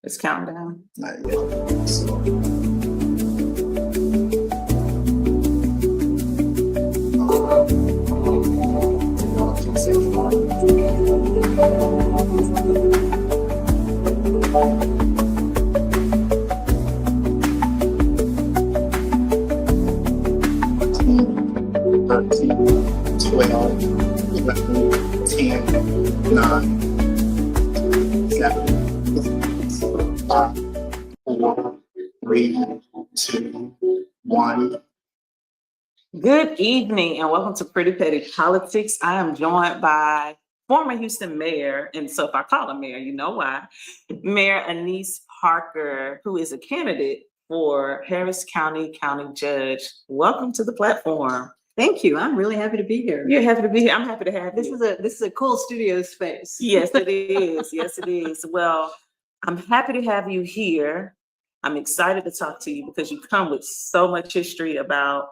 It's counting down. Not yet. So, "13, 12, 11, 10, 9, 7, 5, 4, 3, 2, 1. Good evening and welcome to Pretty Petty Politics. I am joined by former Houston Mayor, and so if I call him Mayor, you know why, Mayor Anise Parker, who is a candidate for Harris County County Judge. Welcome to the platform. Thank you. I'm really happy to be here. You're happy to be here. I'm happy to have This you. is a cool studio space. Yes, it is. Yes, it is. Well, I'm happy to have you here. I'm excited to talk to you because you come with so much history about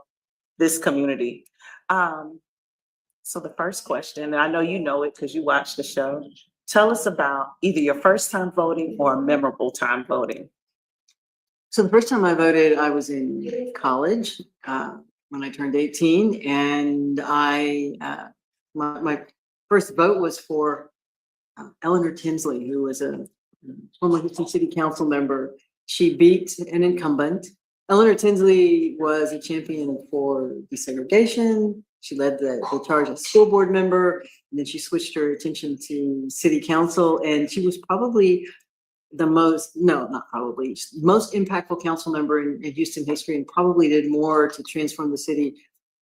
this community. So the first question, and I know you know it because you watched the show, tell us about either your first time voting or a memorable time voting. So the first time I voted, I was in college when I turned 18, and my first vote was for Eleanor Tinsley, who was a former Houston City Council member. She beat an incumbent. Eleanor Tinsley was a champion for desegregation. She led the charge as school board member, and then she switched her attention to city council, and she was probably most impactful council member in Houston history, and probably did more to transform the city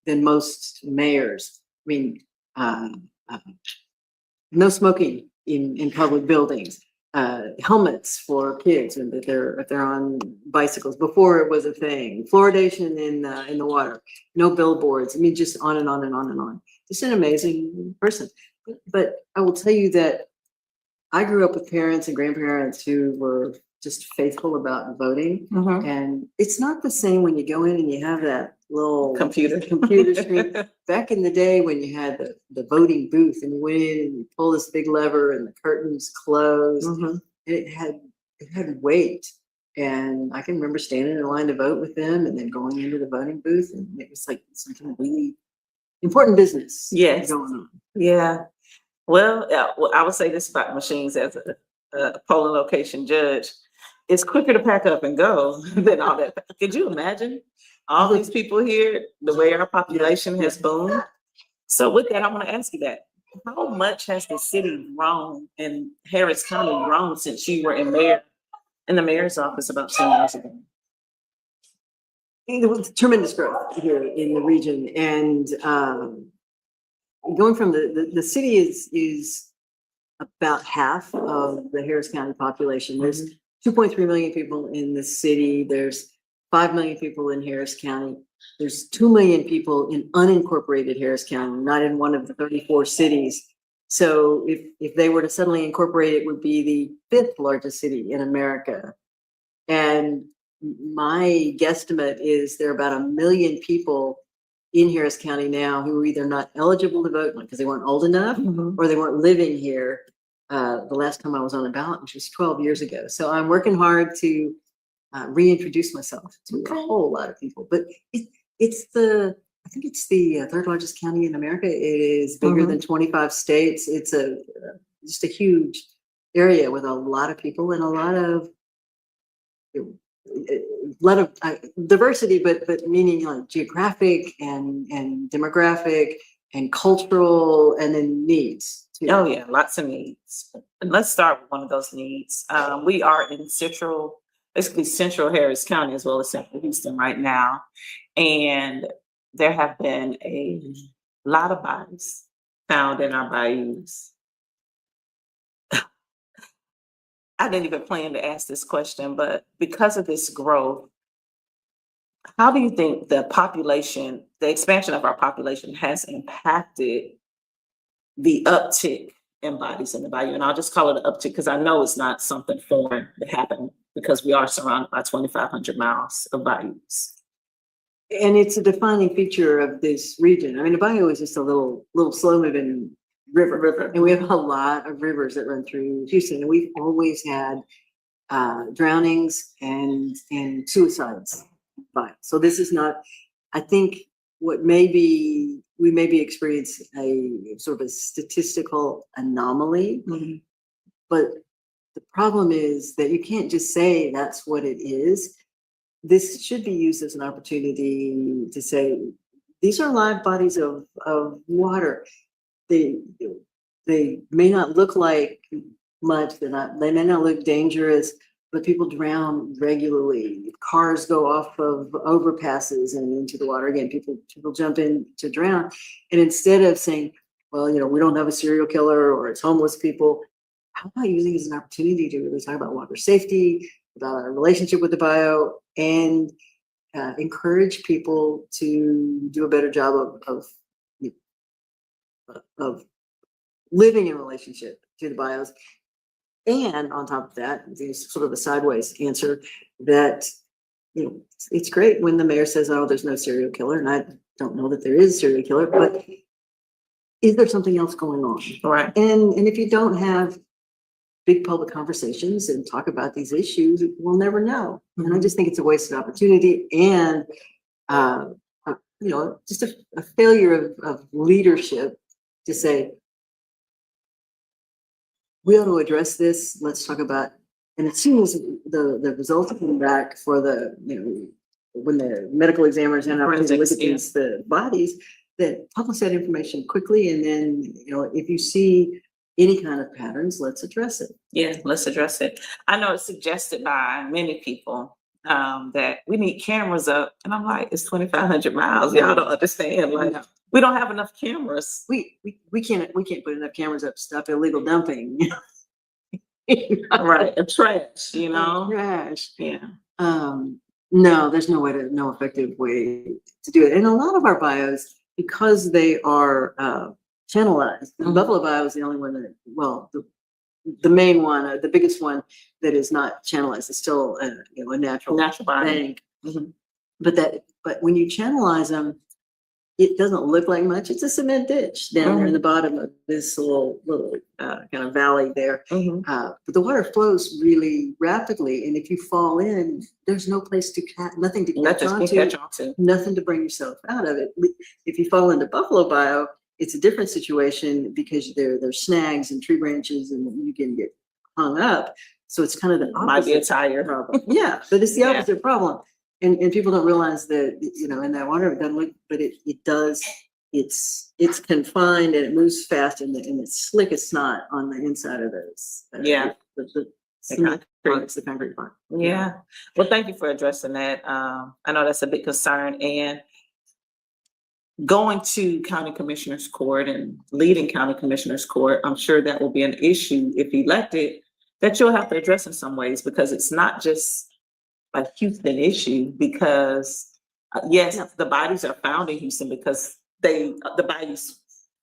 than most mayors. I mean, no smoking in public buildings. Helmets for kids and if they're on bicycles before it was a thing. Fluoridation in the water. No billboards. I mean, just on and on and on and on. Just an amazing person. But I will tell you that I grew up with parents and grandparents who were just faithful about voting. Mm-hmm. And it's not the same when you go in and you have that little Computer screen. Back in the day when you had the voting booth and you went in and you pull this big lever and the curtains closed, Mm-hmm. and it had weight. And I can remember standing in line to vote with them and then going into the voting booth, and it was like something really important business. Yes. Going on. Yeah. Well, I would say this about machines as a polling location judge. It's quicker to pack up and go than all that. Could you imagine all these people here, the way our population has boomed? So with that, I want to ask you that. How much has the city grown and Harris County grown since you were in the mayor's office about 10 years ago? There was tremendous growth here in the region, and going from the city is about half of the Harris County population. There's 2.3 million people in the city. There's 5 million people in Harris County. There's 2 million people in unincorporated Harris County, not in one of the 34 cities. So if they were to suddenly incorporate, it would be the 5th largest city in America. And my guesstimate is there are about 1 million people in Harris County now who are either not eligible to vote because they weren't old enough, Mm-hmm. or they weren't living here the last time I was on a ballot, which was 12 years ago. So I'm working hard to reintroduce myself to a whole lot of people. But I think it's the 3rd largest county in America. It is bigger Mm-hmm. than 25 states. It's just a huge area with a lot of people and a lot of diversity, but meaning like geographic and demographic and cultural, and then needs too. Oh yeah, lots of needs. And let's start with one of those needs. We are in basically central Harris County as well as central Houston right now. And there have been a lot of bodies found in our bayous. I didn't even plan to ask this question, but because of this growth, how do you think the expansion of our population has impacted the uptick in bodies in the bayou? And I'll just call it an uptick because I know it's not something foreign that happened because we are surrounded by 2,500 miles of bayous. And it's a defining feature of this region. I mean, the bayou is just a little slow moving river. And we have a lot of rivers that run through Houston. And we've always had drownings and suicides. But so this is not, I think we may be experiencing a sort of a statistical anomaly, Mhm. but the problem is that you can't just say that's what it is. This should be used as an opportunity to say, these are live bodies of water. They may not look like much, they may not look dangerous, but people drown regularly. Cars go off of overpasses and into the water again. People jump in to drown. And instead of saying, well, we don't have a serial killer or it's homeless people, how about using it as an opportunity to really talk about water safety, about our relationship with the bio, and encourage people to do a better job of living in relationship to the bios. And on top of that, there's sort of a sideways answer that, it's great when the mayor says, oh, there's no serial killer. And I don't know that there is a serial killer, but is there something else going on? Right. And if you don't have big public conversations and talk about these issues, we'll never know. And I just think it's a wasted opportunity and, just a failure of leadership to say, we ought to address this. Let's talk about, and as soon as the results come back for when the medical examiners and look at the bodies, that publish that information quickly. And then, if you see any kind of patterns, let's address it. Yeah, let's address it. I know it's suggested by many people that we need cameras up, and I'm like, it's 2,500 miles. Y'all don't understand. Like, we don't have enough cameras. We can't put enough cameras up to stop illegal dumping. Right, and trash, Trash. Yeah. No, there's no effective way to do it. And a lot of our bios, because they are channelized, the Buffalo bio is the only one that, the main one, the biggest one that is not channelized. It's still a natural bank. Mm-hmm. But when you channelize them, it doesn't look like much. It's a cement ditch down there in the bottom of this little kind of valley there. But the water flows really rapidly, and if you fall in, there's no place to nothing to catch onto, nothing to bring yourself out of it. If you fall into Buffalo bio, it's a different situation because there's snags and tree branches, and you can get hung up. So it's kind of the opposite. Might be a tire problem. Yeah, but it's the opposite problem. And people don't realize that, in that water, it doesn't look, but it does, it's confined and it moves fast and it's slick as snot on the inside of those. The concrete part. Yeah. Well, thank you for addressing that. I know that's a big concern, and going to county commissioner's court and leading county commissioner's court, I'm sure that will be an issue if elected that you'll have to address in some ways, because it's not just a Houston issue, because yes, the bodies are found in Houston because the bodies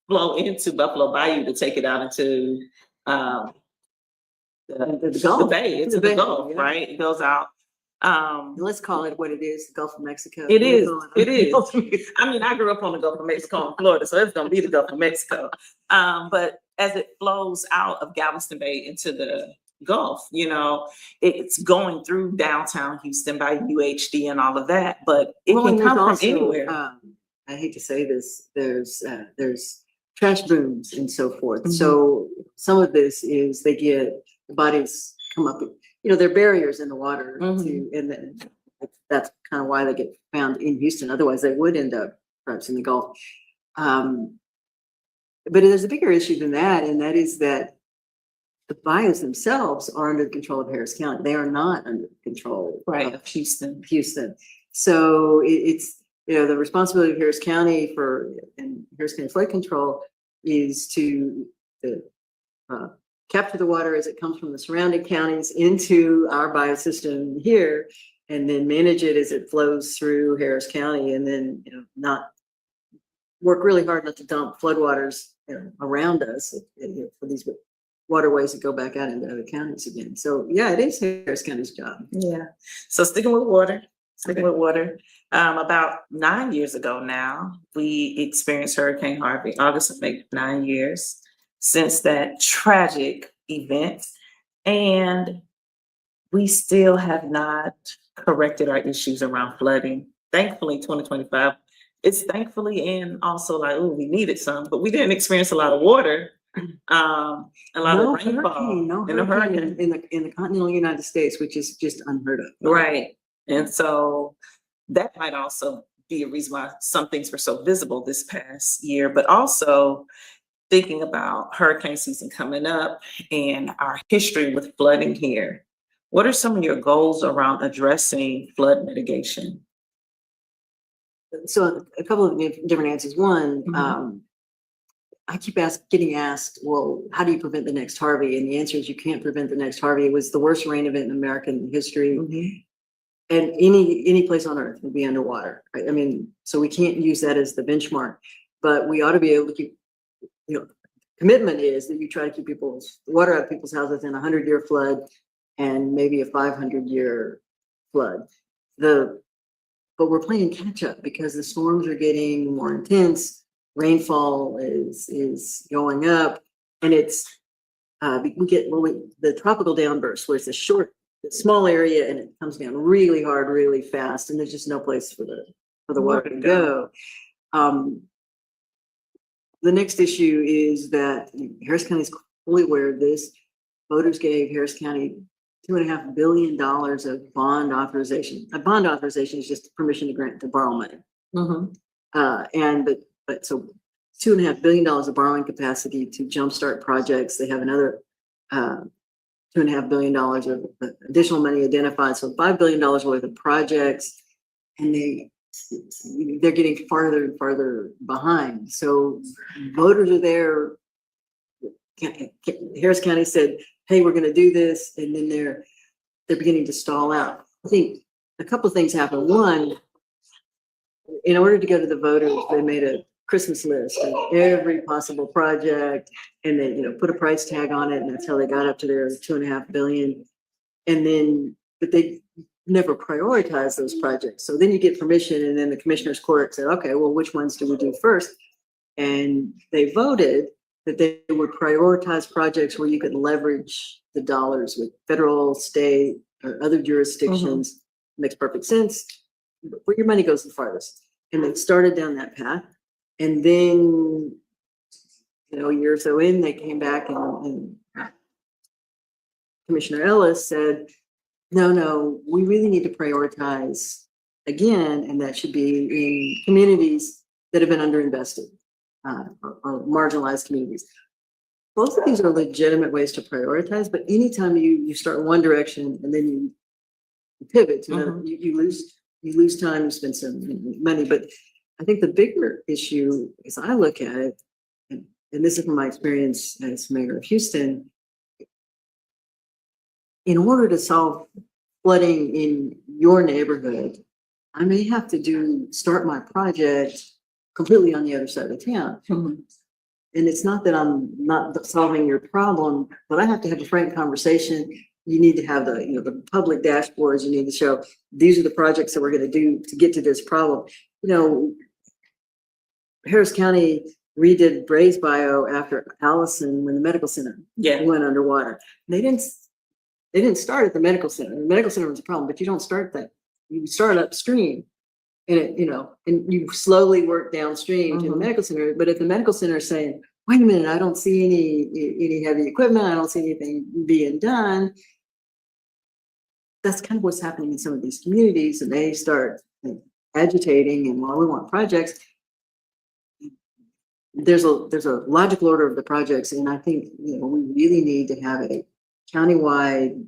flow into Buffalo Bayou to take it out into the bay, into the Gulf, right? It goes out. Let's call it what it is, the Gulf of Mexico. It is. I mean, I grew up on the Gulf of Mexico in Florida, so it's gonna be the Gulf of Mexico. But as it flows out of Galveston Bay into the Gulf, it's going through downtown Houston by UHD and all of that, but it can come from anywhere. I hate to say this, there's trash booms and so forth. So some of this is the bodies come up, there are barriers in the water and then that's kind of why they get found in Houston. Otherwise they would end up perhaps in the Gulf. But there's a bigger issue than that, and that is that the bios themselves are under the control of Harris County. They are not under the control of Houston. So it's, the responsibility of Harris County and Harris County flood control is to capture the water as it comes from the surrounding counties into our biosystem here, and then manage it as it flows through Harris County, and then, not work really hard not to dump floodwaters around us for these waterways that go back out into other counties again. So yeah, it is Harris County's job. Yeah. So sticking with water. About 9 years ago now, we experienced Hurricane Harvey. August will make 9 years since that tragic event. And we still have not corrected our issues around flooding. Thankfully, 2025, it's thankfully and also like, oh, we needed some, but we didn't experience a lot of water. A lot No of rainfall hurricane, no in a hurricane hurricane. in the continental United States, which is just unheard of. Right. And so that might also be a reason why some things were so visible this past year, but also thinking about hurricane season coming up and our history with flooding here. What are some of your goals around addressing flood mitigation? So a couple of different answers. One, Mhm. I keep getting asked, well, how do you prevent the next Harvey? And the answer is you can't prevent the next Harvey. It was the worst rain event in American history. Mhm. And any place on earth will be underwater. Right? I mean, so we can't use that as the benchmark, but we ought to be able to keep, commitment is that you try to keep people's water out of people's houses in a 100-year flood and maybe a 500-year flood. But we're playing catch up because the storms are getting more intense. Rainfall is going up, and it's we get the tropical downburst where it's a small area and it comes down really hard, really fast, and there's just no place for the water to go. The next issue is that Harris County is fully aware of this. Voters gave Harris County $2.5 billion of bond authorization. A bond authorization is just permission to borrow money. Mhm. But so $2.5 billion of borrowing capacity to jumpstart projects. They have another $2.5 billion of additional money identified. So $5 billion worth of projects, and they're getting farther and farther behind. So voters are there. Harris County said, hey, we're going to do this. And then they're beginning to stall out. I think a couple of things happen. One, in order to go to the voters, they made a Christmas list of every possible project, and they, put a price tag on it. And that's how they got up to their $2.5 billion. And then, but they never prioritize those projects. So then you get permission, and then the commissioner's court said, okay, well, which ones do we do first? And they voted that they would prioritize projects where you could leverage the dollars with federal, state, or other jurisdictions. Makes perfect sense. Where your money goes the farthest. And they started down that path. And then, a year or so in, they came back and Commissioner Ellis said, no, we really need to prioritize again, and that should be in communities that have been underinvested or marginalized communities. Both of these are legitimate ways to prioritize, but anytime you start one direction and then you pivot to another, you lose time, you spend some money. But I think the bigger issue, as I look at it, and this is from my experience as mayor of Houston, in order to solve flooding in your neighborhood, I may have to start my project completely on the other side of town. And it's not that I'm not solving your problem, but I have to have a frank conversation. You need to have the public dashboards. You need to show these are the projects that we're going to do to get to this problem. Harris County redid Bray's Bio after Allison when the medical center went underwater. They didn't start at the medical center. The medical center was a problem, but you don't start that. You start upstream, and and you slowly work downstream to the medical center. But if the medical center is saying, "Wait a minute, I don't see any heavy equipment. I don't see anything being done," that's kind of what's happening in some of these communities, and they start agitating. And while we want projects, there's a logical order of the projects, and I think we really need to have a countywide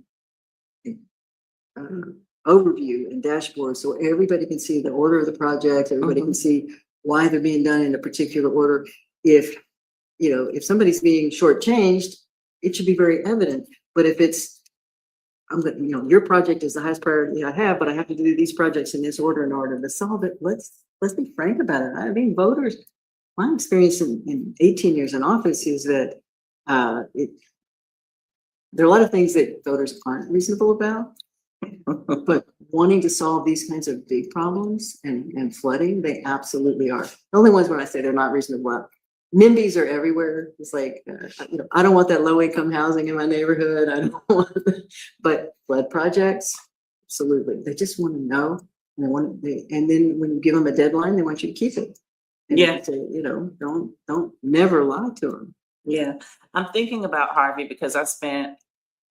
overview and dashboard so everybody can see the order of the project. Everybody can see why they're being done in a particular order. If somebody's being shortchanged, it should be very evident. But if it's your project is the highest priority I have, but I have to do these projects in this order in order to solve it. Let's be frank about it. I mean, voters. My experience in 18 years in office is that there are a lot of things that voters aren't reasonable about, but wanting to solve these kinds of big problems and flooding, they absolutely are. The only ones when I say they're not reasonable NIMBYs are everywhere. It's like, I don't want that low income housing in my neighborhood. I don't want, but flood projects, absolutely. They just want to know. And then when you give them a deadline, they want you to keep it. And Yeah. say, don't never lie to them. Yeah, I'm thinking about Harvey because I spent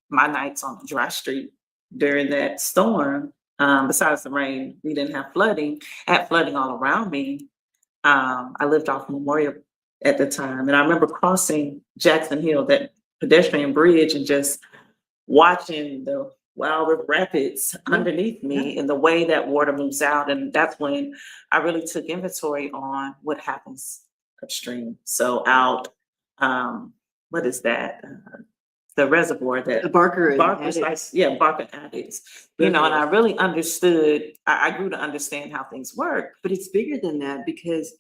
my nights on a dry street during that storm. Besides the rain, we didn't have flooding. I had flooding all around me. I lived off Memorial at the time, and I remember crossing Jackson Hill, that pedestrian bridge, and just watching the Wild River Rapids underneath me and the way that water moves out. And that's when I really took inventory on what happens upstream. So out, what is that? The reservoir The that Barker and Barker's like, Addicts. yeah, Barker Addicts, and I really understood, I grew to understand how things work. But it's bigger than that because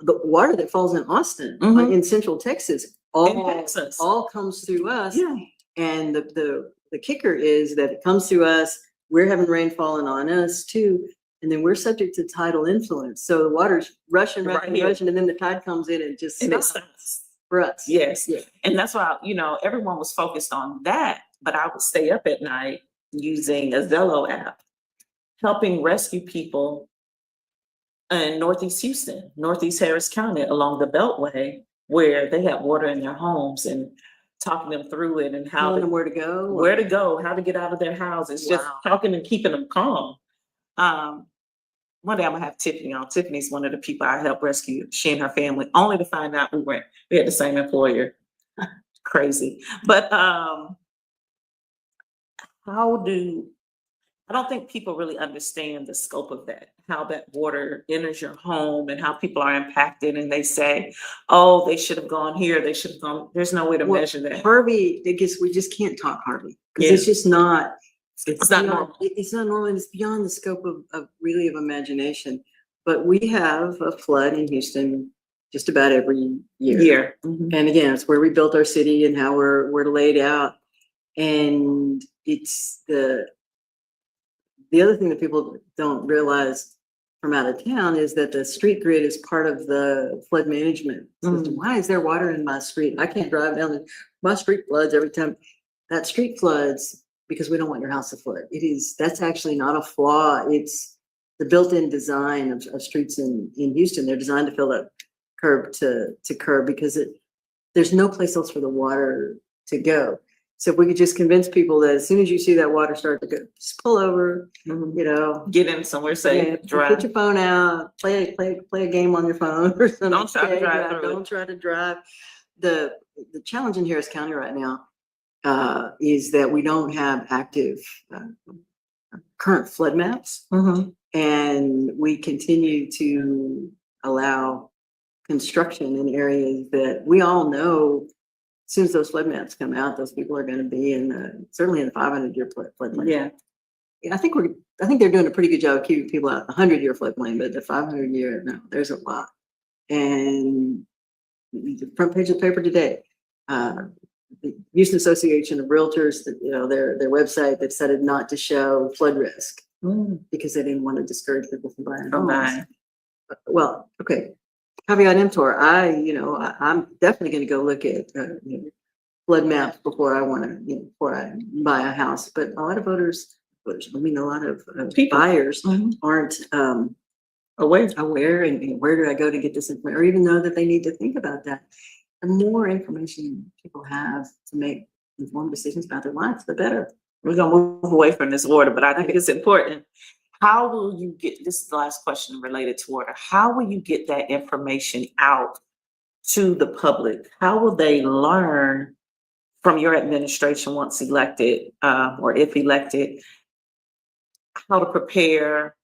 the water that falls in Austin, Mhm. in Central Texas, Impacts us. all comes through us. Yeah, And the kicker is that it comes through us. We're having rain falling on us too. And then we're subject to tidal influence. So the water's rushing, Right rushing, here. rushing, and then the tide comes in and just and it stops stops. for us. Yes. Yeah. And that's why, everyone was focused on that, but I would stay up at night using a Zello app, helping rescue people in Northeast Houston, Northeast Harris County, along the Beltway, where they had water in their homes, and talking them through it and how Telling them to, where to go. where to go, how to get out of their houses, just Wow. talking and keeping them calm. One day I'm gonna have Tiffany on. Tiffany's one of the people I helped rescue, she and her family, only to find out we had the same employer. Crazy. But I don't think people really understand the scope of that, how that water enters your home and how people are impacted, and they say, oh, they should have gone here, they should have gone, there's no way to Well, measure that. Harvey, I guess we just can't talk Harvey because it's just not. It's not beyond- normal. It's not normal, and it's beyond the scope of really of imagination. But we have a flood in Houston just about every year. Year. Mhm. And again, it's where we built our city and how we're laid out. And it's the other thing that people don't realize from out of town is that the street grid is part of the flood management system. Why is there water in my street? I can't drive down my street floods every time. That street floods because we don't want your house to flood. That's actually not a flaw. It's the built-in design of streets in Houston. They're designed to fill up curb to curb because there's no place else for the water to go. So if we could just convince people that as soon as you see that water start to go, just pull over, Get in somewhere safe, yeah, drive. put your phone out, play a game on your phone or something. Don't try to drive through it. Don't try to drive. The challenge in Harris County right now is that we don't have active current flood maps, and we continue to allow construction in areas that we all know. As soon as those flood maps come out, those people are going to be certainly in the 500-year floodplain. Yeah. I think they're doing a pretty good job of keeping people out the 100-year floodplain, but the 500-year, no, there's a lot. And the front page of the paper today, the Houston Association of Realtors, their website, they've decided not to show flood risk because they didn't want to discourage people from buying homes. Well, okay. Caveat emptor, I'm definitely going to go look at flood maps before I buy a house. But a lot of a lot of buyers aren't aware, and where do I go to get this information, or even know that they need to think about that. The more information people have to make informed decisions about their lives, the better. We're gonna move away from this water, but I think it's important. How will you get, this is the last question related to water, how will you get that information out to the public? How will they learn from your administration once elected, or if elected, how to prepare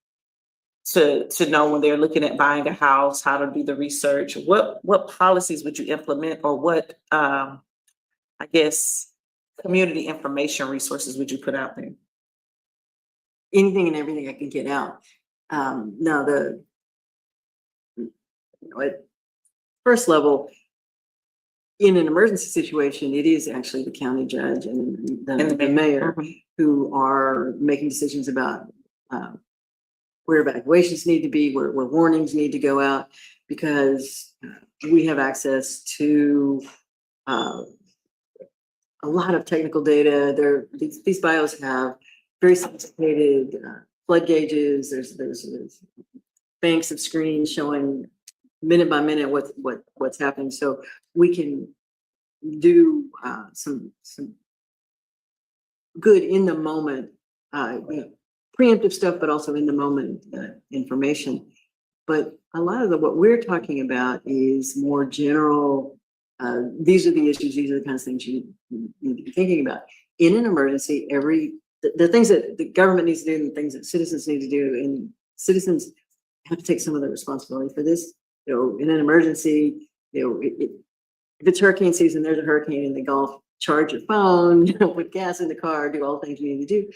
to know when they're looking at buying a house, how to do the research? What policies would you implement, or what, I guess, community information resources would you put out there? Anything and everything I can get out. Now at first level, in an emergency situation, it is actually the county judge and the mayor who are making decisions about where evacuations need to be, where warnings need to go out. because we have access to a lot of technical data. These bios have very sophisticated flood gauges. There's banks of screens showing minute by minute what's happening. So we can do some good in the moment, preemptive stuff, but also in the moment information. But a lot of what we're talking about is more general. These are the issues. These are the kinds of things you need to be thinking about in an emergency. The things that the government needs to do, and the things that citizens need to do, and citizens have to take some of the responsibility for this. In an emergency, if it's hurricane season, there's a hurricane in the Gulf. Charge your phone, put gas in the car, do all the things you need to do,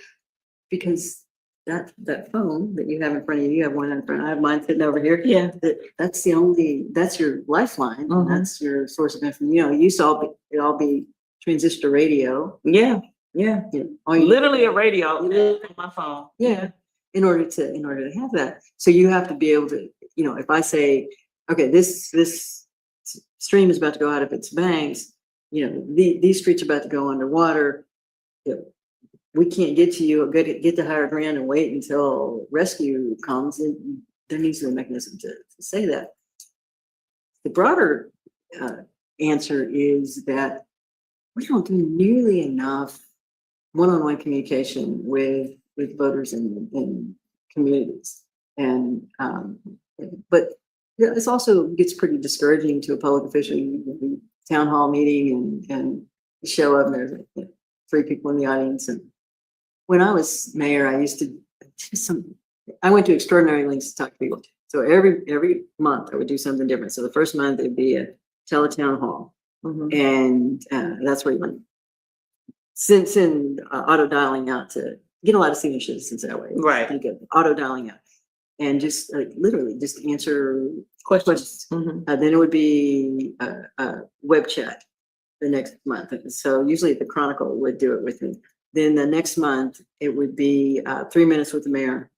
because that phone that you have in front of you have one in front. I have mine sitting over here. Yeah. That's your lifeline. Mhm. That's your source of information. You saw it all be transistor radio. Yeah. Literally a radio on my phone. Yeah. In order to have that. So you have to be able to, if I say, okay, this stream is about to go out of its banks, these streets are about to go underwater. We can't get to you, get to higher ground and wait until rescue comes. And there needs to be a mechanism to say that. The broader answer is that we don't do nearly enough one-on-one communication with voters and communities. And but this also gets pretty discouraging to a public official. You town hall meeting and you show up and there's 3 people in the audience. And when I was mayor, I used to I went to extraordinary lengths to talk to people. So every month I would do something different. So the first month it'd be a teletown hall. Mhm. And that's where you went. Send auto dialing out to get a lot of senior citizens that way. Right. You get auto dialing out and just literally just answer questions. Mhm. Then it would be a web chat the next month. So usually the Chronicle would do it with me. Then the next month it would be 3 minutes with the mayor.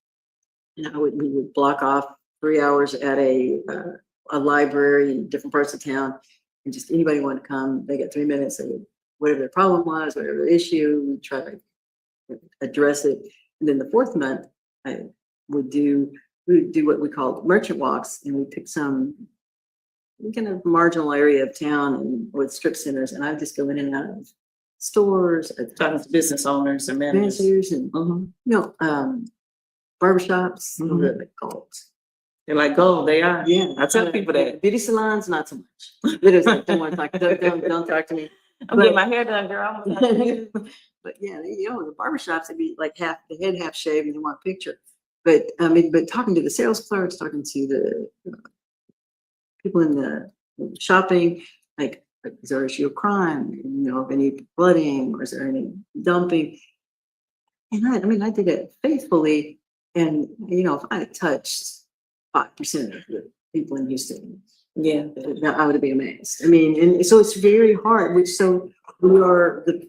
And we would block off 3 hours at a library in different parts of town, and just anybody want to come, they get 3 minutes. They would, whatever their problem was, whatever the issue, we try to address it. And then the 4th month, we would do what we called merchant walks, and we pick some kind of marginal area of town and with strip centers, and I would just go in and out of stores, Talking to business owners and managers. managers, and Mhm. barbershops. Mhm. What are they called? They're like, gold, they are. Yeah, I tell people that. beauty salons, not so much. Literally, don't want to talk. Don't talk to me. I'm getting my hair done, girl. I'm gonna talk to you. But yeah, the barbershops, it'd be like half the head, half shaved, and they want a picture. But but talking to the sales clerks, talking to the people in the shopping, like, is there an issue of crime? Of any flooding, or is there any dumping? And I did it faithfully. And if I had touched 5% of the people in Houston, Yeah. I would be amazed. And so it's very hard. So we are the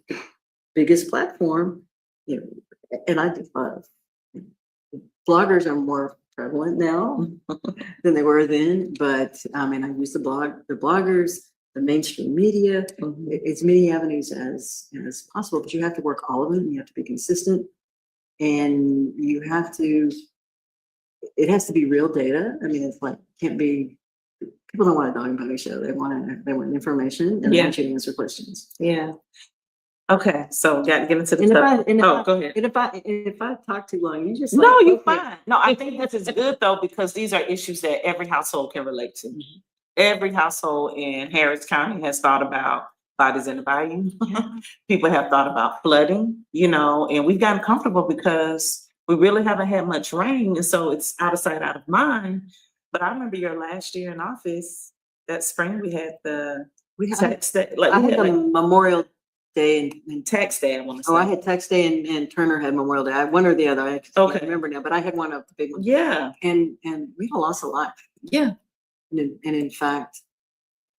biggest platform, and I just love bloggers are more prevalent now than they were then. But I use the bloggers, the mainstream media, as many avenues as possible. But you have to work all of them. You have to be consistent, and you have to. It has to be real data. It's like can't be. People don't want a dog and pony show. They want information, and they want you to answer questions. Yeah. Okay, so got to get into the And go ahead. if I talk too long, you just No, like, you're okay. fine. No, I think this is good though, because these are issues that every household can relate to. Mhm. Every household in Harris County has thought about bodies in the bayou. People have thought about flooding, and we've gotten comfortable because we really haven't had much rain. And so it's out of sight, out of mind. But I remember your last year in office, that spring, we had the tax day. I had the Memorial Day and tax day, I want to say. I had tax day and Turner had Memorial Day. I had one or the other. I can't Okay. remember now, but I had one of the big ones. Yeah. And we lost a life. Yeah. And in fact,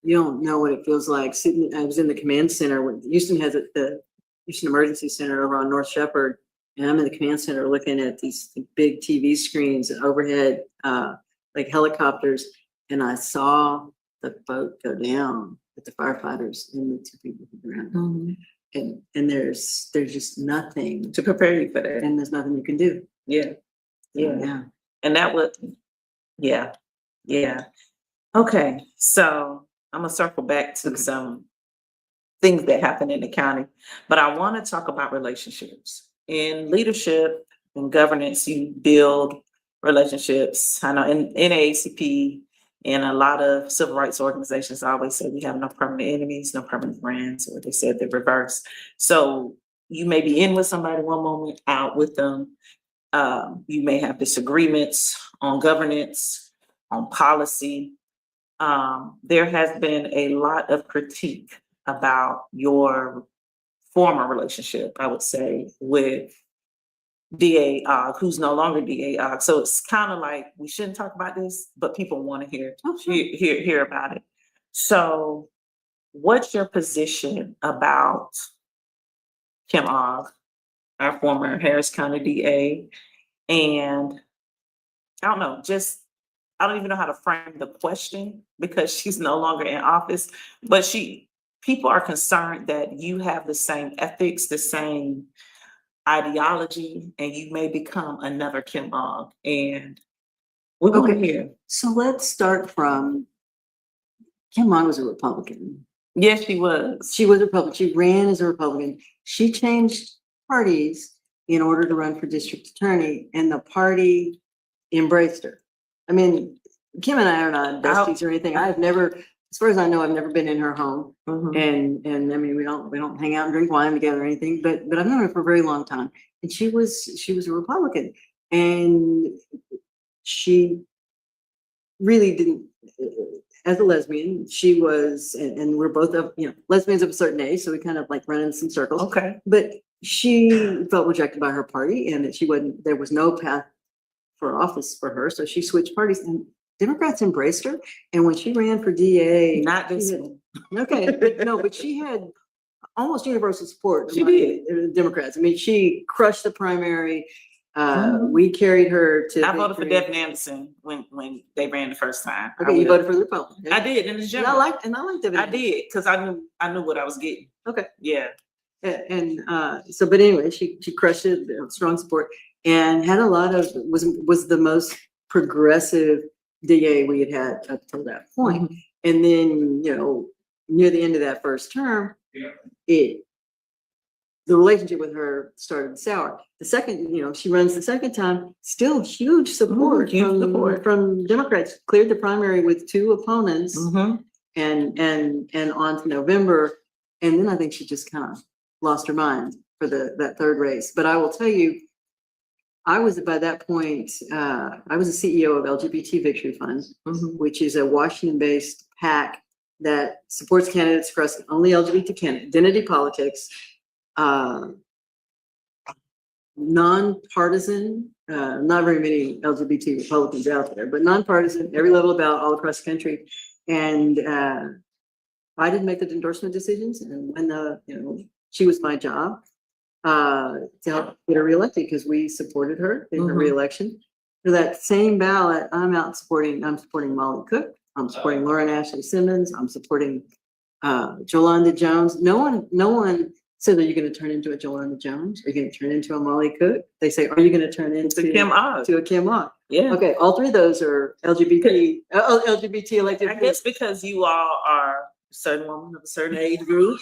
you don't know what it feels like sitting. I was in the command center when Houston has the Houston Emergency Center over on North Shepherd, and I'm in the command center looking at these big TV screens and overhead, like helicopters, and I saw the boat go down with the firefighters and the two people who drowned. And there's just nothing, To prepare you for that. and there's nothing you can do. Yeah. Yeah. Yeah. And that would, yeah. Yeah. Okay. So I'm gonna circle back to Okay. some things that happen in the county, but I want to talk about relationships. In leadership and governance, you build relationships. I know in NAACP and a lot of civil rights organizations always say we have no permanent enemies, no permanent friends, or they said the reverse. So you may be in with somebody one moment, out with them. You may have disagreements on governance, on policy. There has been a lot of critique about your former relationship, I would say, with DA Ogg, who's no longer DA Ogg. So it's kind of like we shouldn't talk about this, but people want to hear Oh, sure. hear about it. So, what's your position about Kim Ogg, our former Harris County DA, and I don't know, just I don't even know how to frame the question because she's no longer in office, but people are concerned that you have the same ethics, the same ideology, and you may become another Kim Ogg. And we're going to Okay. hear. So let's start from Kim Ogg was a Republican. Yes, she was. She was a Republican. She ran as a Republican. She changed parties in order to run for district attorney, and the party embraced her. I mean, Kim and I are not besties or anything. I've never, as far as I know, I've never been in her home, Mhm. and I mean, we don't hang out and drink wine together or anything. But I've known her for a very long time, and she was a Republican, and she really didn't. As a lesbian, she was, and we're both of, lesbians of a certain age, so we kind of like run in some circles. Okay. But she felt rejected by her party, and that there was no path for office for her, so she switched parties, and Democrats embraced her. And when she ran for DA, Not this she had- one. okay, but she had almost universal support. She among did. the Democrats. I mean, she crushed the primary. Mhm. We carried her to. I voted for victory. Devin Anderson when they ran the first time. Okay, you voted for the Republican. I did in the And general. I liked Devin. I Anderson. did because I knew what I was getting. Okay. Yeah. And so, but anyway, she crushed it, strong support, and had a lot of was the most progressive DA we had up till that point. And then, near the end of that first term, the relationship with her started to sour. The second, she runs the second time, still huge support, from Democrats. Cleared the primary with 2 opponents, and on to November, and then I think she just kind of lost her mind for that third race. But I will tell you, I was by that point, I was the CEO of LGBT Victory Fund, which is a Washington-based PAC that supports candidates across only LGBT candidates, identity politics, nonpartisan, not very many LGBT Republicans out there, but nonpartisan, every level about all across the country. And I didn't make the endorsement decisions, and when she was my job to help get her reelected because we supported her in her reelection. For that same ballot, I'm supporting Molly Cook, I'm supporting Lauren Ashley Simmons, I'm supporting Jolanda Jones. No one said, are you going to turn into a Jolanda Jones? Are you going to turn into a Molly Cook? They say, are you going to turn into Kim Ogg? To a Kim Ogg. Yeah. Okay, all 3 of those are LGBT elected. I guess because you all are a certain woman of a certain age group,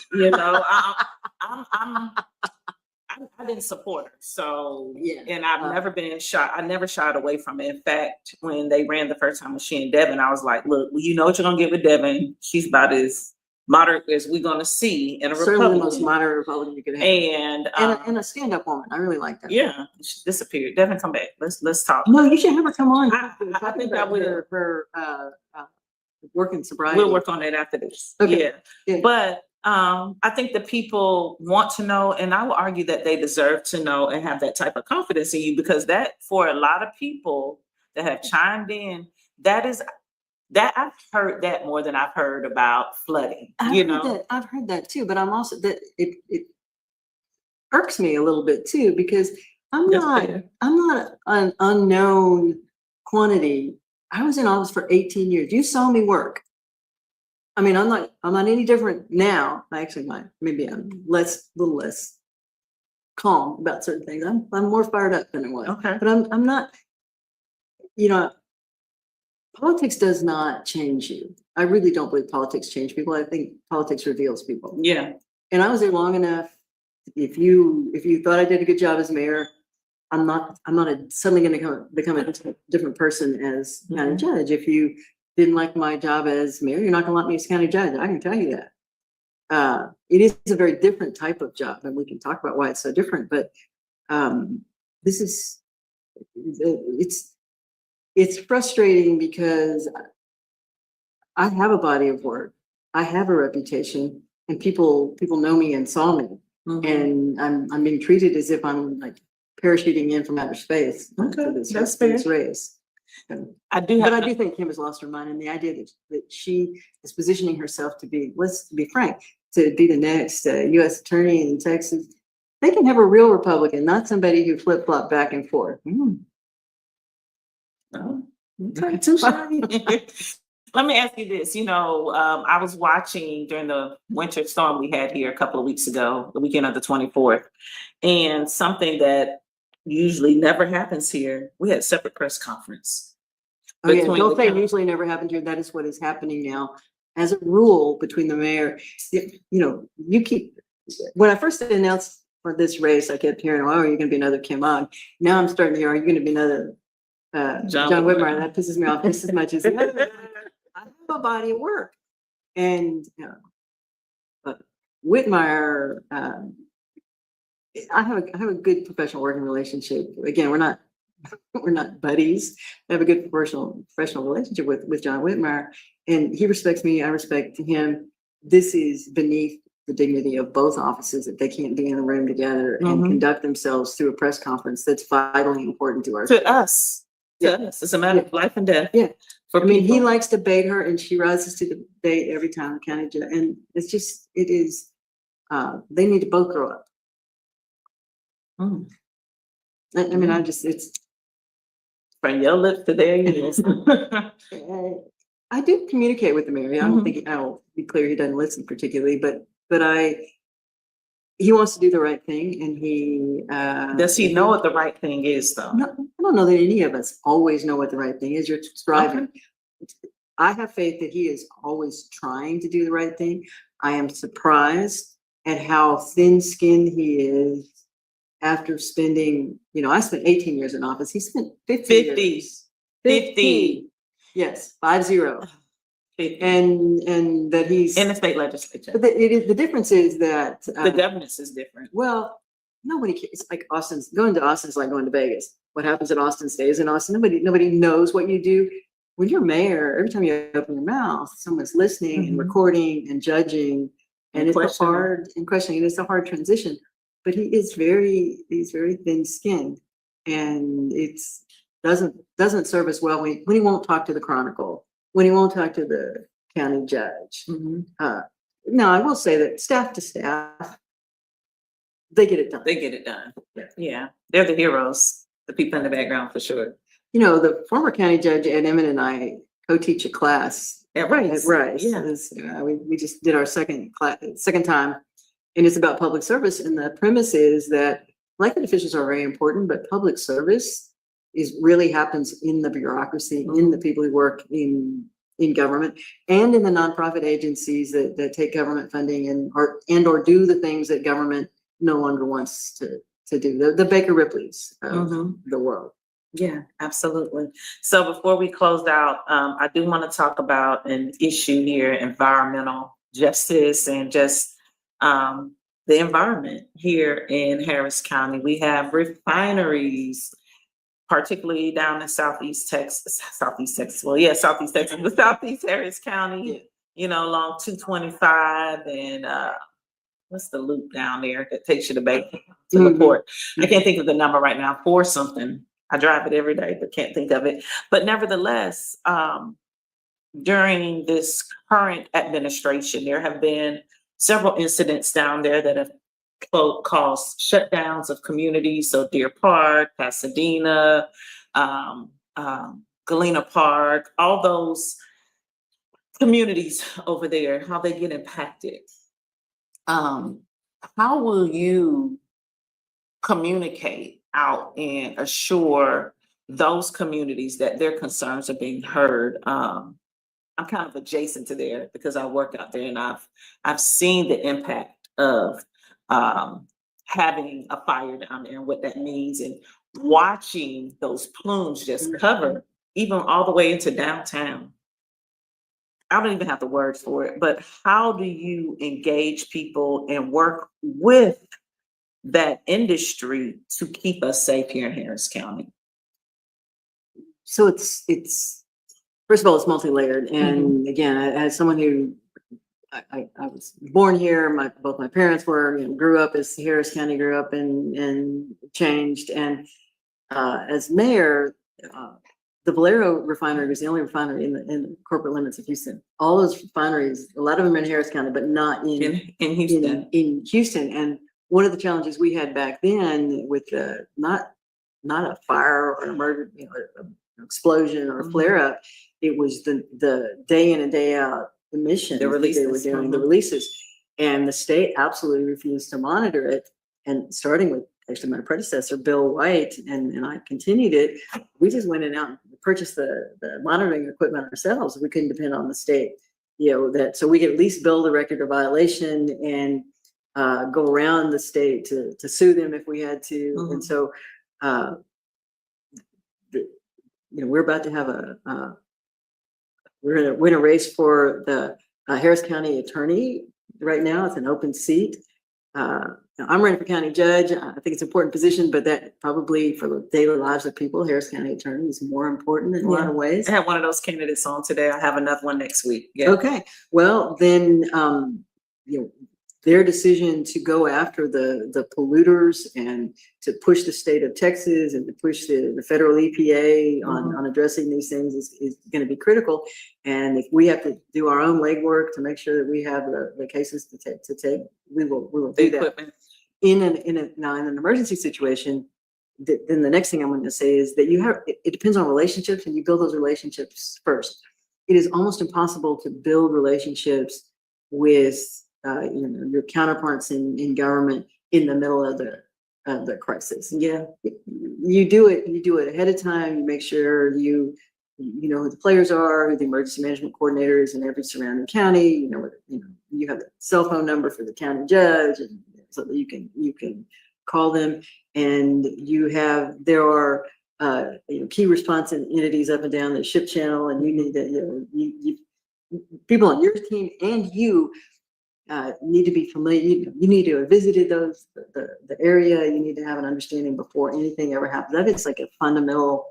I didn't support her. So, Yeah. And I've never been shy. I never shied away from it. In fact, when they ran the first time with she and Devin, I was like, look, you know what you're going to get with Devin. She's about as moderate as we're going to see in a Certainly Republican. the most moderate Republican you could have. And a stand-up woman. I really like that. Yeah, she disappeared. Devin, come back. Let's talk. No, you should have her come on. I think I will. Her working sobriety. We'll work on that after this. Okay. Yeah. But I think the people want to know, and I will argue that they deserve to know and have that type of confidence in you, because that, for a lot of people that have chimed in, that I've heard that more than I've heard about flooding. I've heard that too, but I'm also that it irks me a little bit too, because I'm not an unknown quantity. I was in office for 18 years. You saw me work. I mean, I'm not any different now. Actually, maybe I'm a little less calm about certain things. I'm more fired up than I was. Okay. But I'm not, politics does not change you. I really don't believe politics change people. I think politics reveals people. Yeah. And I was there long enough. If you thought I did a good job as mayor, I'm not suddenly going to become a different person as county judge. If you didn't like my job as mayor, you're not going to like me as county judge. I can tell you that. It is a very different type of job, and we can talk about why it's so different. But this is it's frustrating because I have a body of work, I have a reputation, and people know me and saw me, and I'm being treated as if I'm like parachuting in from outer space. Okay, This that's fair. race. I do But have, I do think Kim has lost her mind, and the idea that she is positioning herself to be, let's be frank, to be the next U.S. attorney in Texas. They can have a real Republican, not somebody who flip-flop back and forth. Oh, okay, too shy. Let me ask you this. I was watching during the winter storm we had here a couple of weeks ago, the weekend of the 24th, and something that usually never happens here. We had a separate press conference. Oh, yeah, between don't the say county- usually never happened here. That is what is happening now. As a rule between the mayor, when I first announced for this race, I kept hearing, oh, you're going to be another Kim Ogg. Now I'm starting to hear, are you going to be another John Whitmire? That pisses me off just as much as the other. I have a body of work. And Whitmire, I have a good professional working relationship. Again, we're not buddies. I have a good professional relationship with John Whitmire, and he respects me. I respect him. This is beneath the dignity of both offices that they can't be in a room together and conduct themselves through a press conference that's vitally important to our to us. It's a matter of life and death. Yeah. For I mean, he people. likes to bait her, and she rises to the bait every time. County judge, and it is. They need to both grow up. Mm. I mean, it's. From your lips to their ears. I do communicate with the mayor. I don't think I'll be clear. He doesn't listen particularly, but he wants to do the right thing, and he Does he know what the right thing is, though? No, I don't know that any of us always know what the right thing is. You're striving. I have faith that he is always trying to do the right thing. I am surprised at how thin-skinned he is after spending, I spent 18 years in office. He spent 50 years. 50. Yes, 50. 50. And that he's In the state legislature. But the difference is that The governance is different. well, nobody cares. It's like going to Austin's like going to Vegas. What happens in Austin stays in Austin. Nobody knows what you do. When you're mayor, every time you open your mouth, someone's listening and recording and judging, and it's a hard and questioning. And it's a hard transition. But he's very thin-skinned, and it's doesn't serve us well when he won't talk to the Chronicle, when he won't talk to the county judge. Now, I will say that staff to staff, they get it done. They get it done. Yeah. They're the heroes, the people in the background for sure. The former county judge, Ed Emmett, and I co-teach a class At Rice. at Rice. Yeah. We just did our second time, and it's about public service. And the premise is that elected officials are very important, but public service really happens in the bureaucracy, in the people who work in government, and in the nonprofit agencies that take government funding and or do the things that government no longer wants to do. The Baker Ripleys of the world. Yeah, absolutely. So before we close out, I do want to talk about an issue here, environmental justice and just the environment here in Harris County. We have refineries, particularly down in Southeast Texas, Southeast Texas, but Southeast Harris County, along 225 and what's the loop down there that takes you to the port? I can't think of the number right now, 4 something. I drive it every day, but can't think of it. But nevertheless, during this current administration, there have been several incidents down there that have caused shutdowns of communities. So Deer Park, Pasadena, Galena Park, all those communities over there, how they get impacted. How will you communicate out and assure those communities that their concerns are being heard? I'm kind of adjacent to there because I work out there, and I've seen the impact of having a fire down there and what that means, and watching those plumes just cover even all the way into downtown. I don't even have the words for it, but how do you engage people and work with that industry to keep us safe here in Harris County? So it's first of all, it's multi-layered. And again, as someone who I was born here, both my parents were, grew up as Harris County grew up and changed. And as mayor, the Valero refinery was the only refinery in the corporate limits of Houston. All those refineries, a lot of them are in Harris County, but not in Houston. In Houston. And one of the challenges we had back then with not a fire or an emergency, an explosion or a flare up, it was the day in and day out emissions The releases. they were doing, the releases, and the state absolutely refused to monitor it. And starting with actually my predecessor, Bill White, and I continued it. We just went in out and purchased the monitoring equipment ourselves. We couldn't depend on the state, so we could at least build a record of violation and go around the state to sue them if we had to. And so, we're about to have we're in a race for the Harris County attorney right now. It's an open seat. I'm running for county judge. I think it's an important position, but that probably for the daily lives of people, Harris County attorney is more important in a lot of ways. I have one of those candidates on today. I have another one next week. Yeah. Okay. Well, then, their decision to go after the polluters and to push the state of Texas and to push the federal EPA on addressing these things is going to be critical. And if we have to do our own legwork to make sure that we have the cases to take, we will do that. In an emergency situation, then the next thing I'm going to say is that it depends on relationships, and you build those relationships first. It is almost impossible to build relationships with your counterparts in government in the middle of the crisis. Yeah, you do it ahead of time. You make sure you know who the players are, who the emergency management coordinator is in every surrounding county. You have the cell phone number for the county judge, and so that you can call them. And there are key response entities up and down the ship channel, and you need to people on your team and you need to be familiar. You need to have visited the area. You need to have an understanding before anything ever happens. That is like a fundamental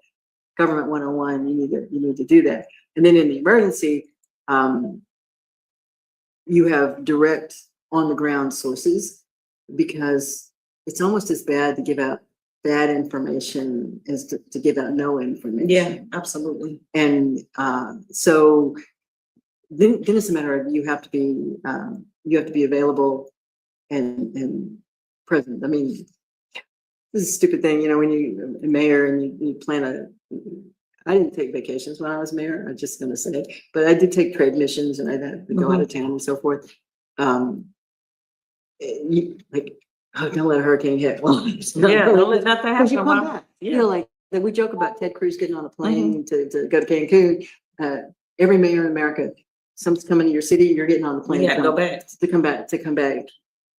government 101. You need to do that. And then in the emergency, you have direct on the ground sources, because it's almost as bad to give out bad information as to give out no information. Yeah, absolutely. And so then it's a matter of you have to be available and present. I mean, this is a stupid thing, when you're a mayor and you plan I didn't take vacations when I was mayor, I'm just gonna say, but I did take trade missions, and I'd have to go out of town and so forth. Don't let a hurricane hit. Well, don't let nothing happen. You come back. Like we joke about Ted Cruz getting on a plane to go to Cancun. Every mayor in America, someone's coming to your city, you're getting on the plane to go back, to come back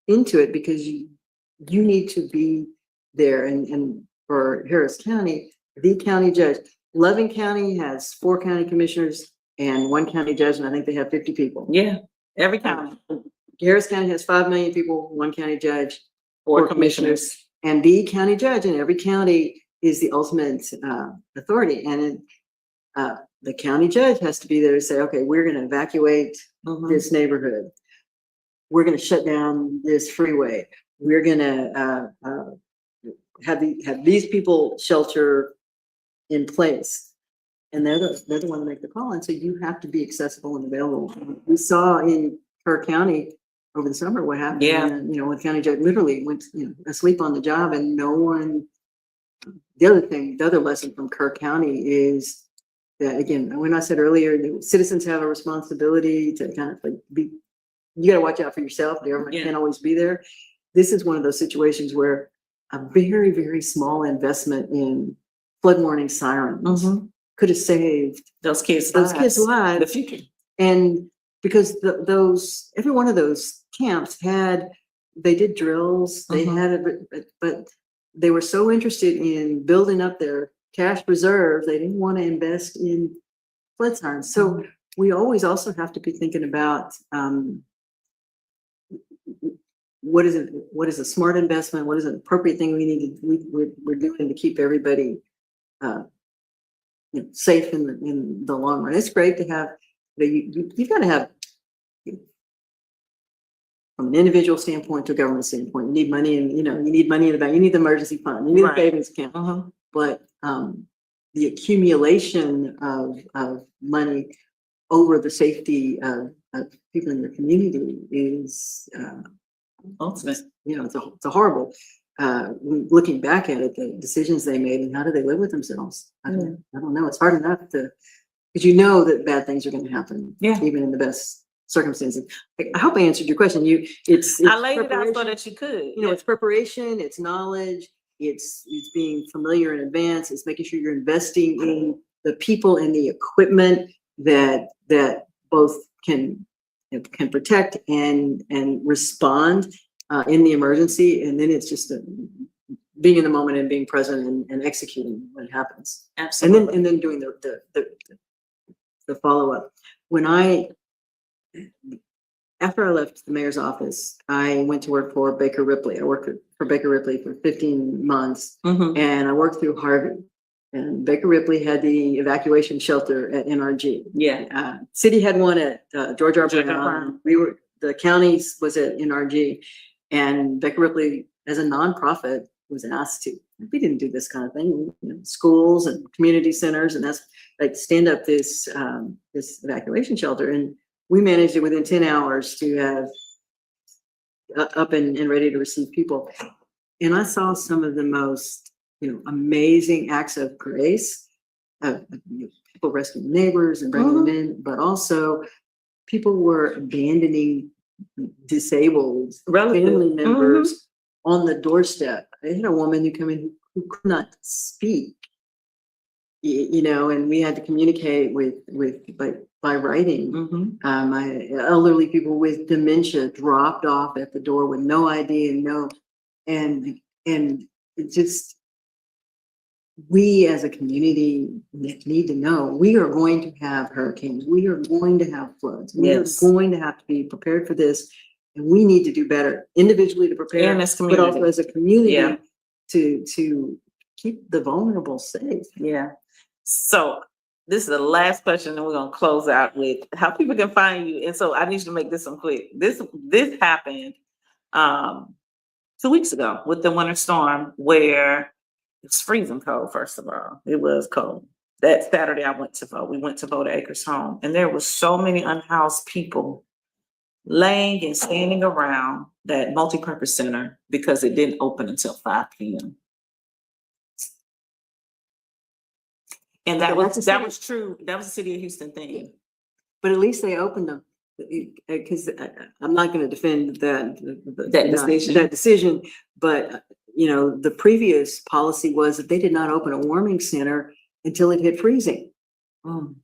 into it, because you need to be there. And for Harris County, the county judge, Loving County has 4 county commissioners and 1 county judge, and I think they have 50 people. Yeah, every county. Harris County has 5 million people, 1 county judge, 4 commissioners, and the county judge in every county is the ultimate authority. And the county judge has to be there to say, okay, we're going to evacuate this neighborhood. We're going to shut down this freeway. We're going to have these people shelter in place. And they're the one to make the call. And so you have to be accessible and available. We saw in Kerr County over the summer what happened. Yeah. When the county judge literally went asleep on the job, and no one. The other lesson from Kerr County is that again, when I said earlier, the citizens have a responsibility to kind of like you gotta watch out for yourself. The government can't always be there. This is one of those situations where a very, very small investment in flood warning sirens could have saved Those kids' lives, the future. and because every one of those camps they did drills, they but they were so interested in building up their cash reserve, they didn't want to invest in flood sirens. So we always also have to be thinking about what is a smart investment, what is an appropriate thing we're doing to keep everybody safe in the long run. It's great to have, you've got to have, from an individual standpoint to a government standpoint, you need money, and you need money in the bank, you need the emergency fund, you need a savings account. But the accumulation of money over the safety of people in your community is ultimate. It's a horrible. Looking back at it, the decisions they made and how do they live with themselves? I don't know. It's hard enough because that bad things are going to happen, even in the best circumstances. I hope I answered your question. I laid it out so that you could. It's preparation, it's knowledge, it's being familiar in advance, it's making sure you're investing in the people and the equipment that both can protect and respond in the emergency, and then it's just being in the moment and being present and executing when it happens. Absolutely. And then doing the follow-up. After I left the mayor's office, I went to work for Baker Ripley. I worked for Baker Ripley for 15 months, and I worked through Harvey. And Baker Ripley had the evacuation shelter at NRG. City had one at George R. Brown. The county was at NRG, and Baker Ripley, as a nonprofit, was asked to. We didn't do this kind of thing. Schools and community centers, and that's like stand up this evacuation shelter, and we managed it within 10 hours to have up and ready to receive people. And I saw some of the most amazing acts of grace, people rescuing neighbors and bringing them in, but also people were abandoning disabled family members on the doorstep. I had a woman who came in who could not speak, and we had to communicate by writing. My elderly people with dementia dropped off at the door with no ID and it just, we as a community need to know we are going to have hurricanes, we are going to have floods, we are going to have to be prepared for this, and we need to do better individually to prepare, but also as a community to keep the vulnerable safe. So this is the last question, and we're gonna close out with how people can find you. And so I need you to make this one quick. This happened 2 weeks ago with the winter storm, where it's freezing cold. First of all, it was cold. That Saturday I went to vote. We went to vote at Acres Home, and there was so many unhoused people laying and standing around that multipurpose center because it didn't open until 5 p.m. And that was true. That was a city of Houston thing. But at least they opened them, because I'm not going to defend that decision. But the previous policy was that they did not open a warming center until it hit freezing.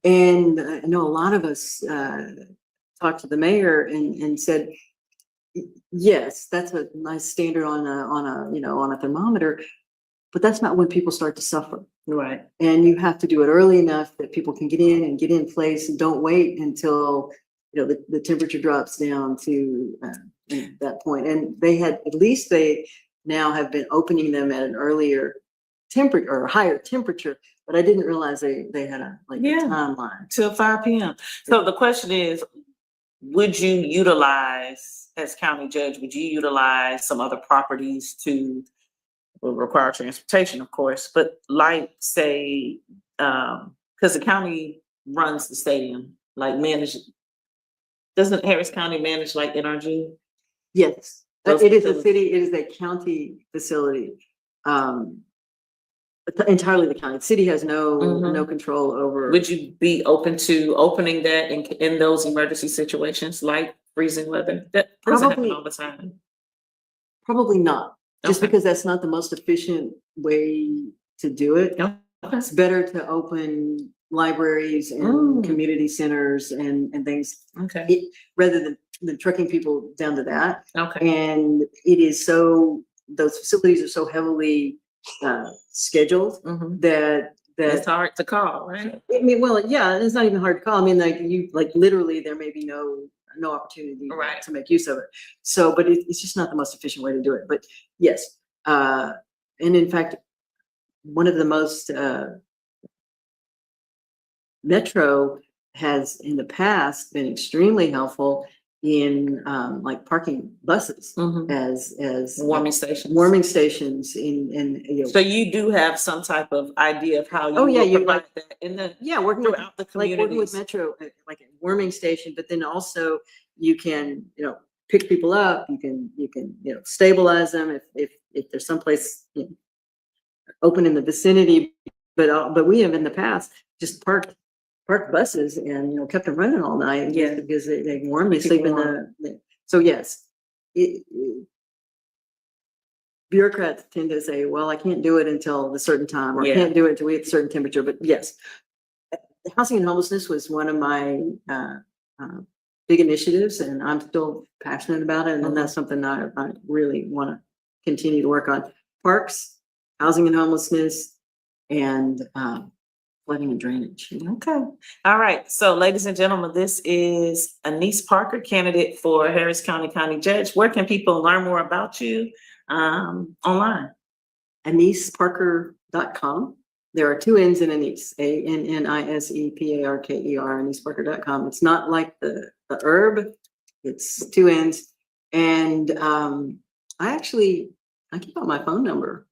And I know a lot of us talked to the mayor and said, yes, that's a nice standard on a thermometer, but that's not when people start to suffer. Right. And you have to do it early enough that people can get in place, and don't wait until the temperature drops down to that point. And they now have been opening them at an earlier temperature or a higher temperature, but I didn't realize they had a timeline till 5 p.m. So the question is, would you utilize, as county judge, some other properties to require transportation, of course, but like say, because the county runs the stadium, doesn't Harris County manage like NRG? Yes, it is a county facility. entirely the county. The city has no Mhm. control over. Would you be open to opening that in those emergency situations like freezing weather? That doesn't happen Probably- all the time. Probably not, just Okay. because that's not the most efficient way to do it. Okay. It's better to open libraries and Mm. community centers and things, Okay. rather than trucking people down to that. Okay. And those facilities are so heavily scheduled Mhm. that It's hard to call, right? I mean, well, yeah, it's not even hard to call. I mean, like literally, there may be no opportunity Right. to make use of it. So, but it's just not the most efficient way to do it. But yes, and in fact, one of the most Metro has in the past been extremely helpful in like parking buses Mhm. as Warming stations. warming stations in So you do have some type of idea of how you Oh, yeah, will you provide that in the yeah, working with throughout the like working with communities. Metro, like a warming station, but then also you can, pick people up, you can, stabilize them if there's someplace open in the vicinity. But we have in the past just parked buses and, kept them running all night. Yeah. Because they warm, they Keep sleep in warm. so yes. Bureaucrats tend to say, well, I can't do it until a certain time, or I Yeah. can't do it until we hit a certain temperature, but yes. Housing and homelessness was one of my big initiatives, and I'm still passionate about it. And that's something I really want to continue to work on. Parks, housing and homelessness, and flooding and drainage. Okay. All right. So, ladies and gentlemen, this is Anise Parker, candidate for Harris County Judge. Where can people learn more about you online? AniseParker.com. There are two N's in Anise, ANNISEPARKER, AniseParker.com. It's not like the herb, it's two N's. And I give out my phone number,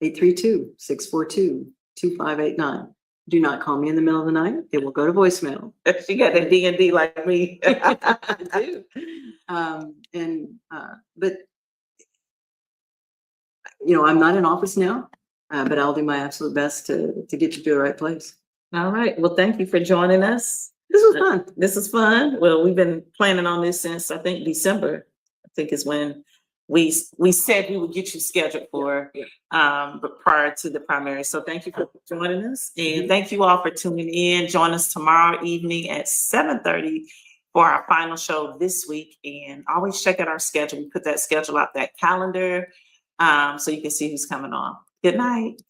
832-642-2589. Do not call me in the middle of the night. It will go to voicemail. She got that D&D like me. I do. But I'm not in office now, but I'll do my absolute best to get you to the right place. All right. Well, thank you for joining us. This was fun. This is fun. Well, we've been planning on this since I think December. I think is when we said we would get you scheduled for, but prior to the primary. So thank you for joining us, and thank you all for tuning in. Join us tomorrow evening at 7:30 for our final show this week. And always check out our schedule. We put that schedule out, that calendar, so you can see who's coming on. Good night.